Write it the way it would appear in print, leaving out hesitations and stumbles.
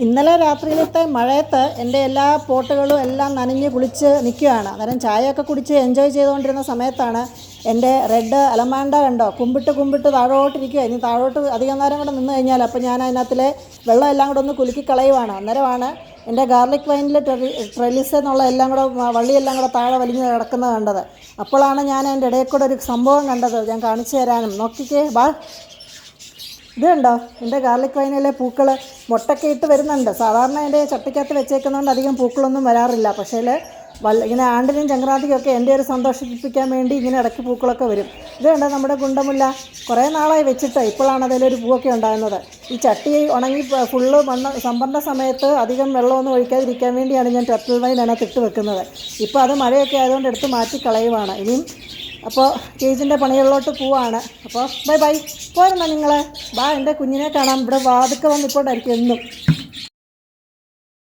ഇന്നലെ രാത്രിയിലത്തെ മഴയത്ത് എൻ്റെ എല്ലാ പോട്ടുകളും എല്ലാം നനഞ്ഞ് കുളിച്ച് നിൽക്കുകയാണ്. അന്നേരം ചായയൊക്കെ കുടിച്ച് എൻജോയ് ചെയ്തുകൊണ്ടിരുന്ന സമയത്താണ് എൻ്റെ റെഡ് അലമാണ്ട കണ്ടോ കുമ്പിട്ട് താഴോട്ടിരിക്കുക. ഇനി താഴോട്ട് അധികം നേരം കൂടെ നിന്ന് കഴിഞ്ഞാൽ അപ്പോൾ ഞാൻ അതിനകത്തിലെ വെള്ളം എല്ലാം കൂടെ ഒന്ന് കുലുക്കി കളയുവാണ്. അന്നേരമാണ് എൻ്റെ ഗാർലിക് വൈനിൽ ട്രെലിസ് എന്നുള്ള എല്ലാം കൂടെ വള്ളിയെല്ലാം കൂടെ താഴെ വലിഞ്ഞ് കിടക്കുന്നത് കണ്ടത്. അപ്പോഴാണ് ഞാൻ എൻ്റെ ഇടയിൽ കൂടെ ഒരു സംഭവം കണ്ടത്. ഞാൻ കാണിച്ചു തരാനും. നോക്കിക്കേ വാ, ഇത് കണ്ടോ എൻ്റെ ഗാർലിക് വൈനിലെ പൂക്കൾ മുട്ടൊക്കെ ഇട്ട് വരുന്നുണ്ട്. സാധാരണ എൻ്റെ ചട്ടിക്കകത്ത് വെച്ചേക്കുന്നതുകൊണ്ട് അധികം പൂക്കളൊന്നും വരാറില്ല. പക്ഷേ ഇങ്ങനെ ആണ്ടിനും സംക്രാന്തിക്കൊക്കെ എൻ്റെ ഒരു സന്തോഷിപ്പിക്കാൻ വേണ്ടി ഇങ്ങനെ ഇടയ്ക്ക് പൂക്കളൊക്കെ വരും. ഇത് കണ്ടോ നമ്മുടെ ഗുണ്ടമുല്ല, കുറേ നാളായി വെച്ചിട്ട് ഇപ്പോഴാണ് അതിലൊരു പൂവൊക്കെ ഉണ്ടാകുന്നത്. ഈ ചട്ടി ഉണങ്ങി ഫുള്ള് സംഭരണ സമയത്ത് അധികം വെള്ളമൊന്നും ഒഴിക്കാതിരിക്കാൻ വേണ്ടിയാണ് ഞാൻ ടർട്ടിൽ വൈൻ അതിനകത്ത് ഇട്ട് വെക്കുന്നത്. ഇപ്പോൾ അത് മഴയൊക്കെ ആയതുകൊണ്ട് എടുത്ത് മാറ്റി കളയുവാണ്. ഇനിയും അപ്പോൾ കേജിൻ്റെ പണികളിലോട്ട് പോവാണ്. അപ്പോൾ ബൈ പോരുന്നോ നിങ്ങൾ? എൻ്റെ കുഞ്ഞിനെ കാണാം. ഇവിടെ വാതുക്കെ വന്നിപ്പോണ്ടായിരിക്കും എന്നും.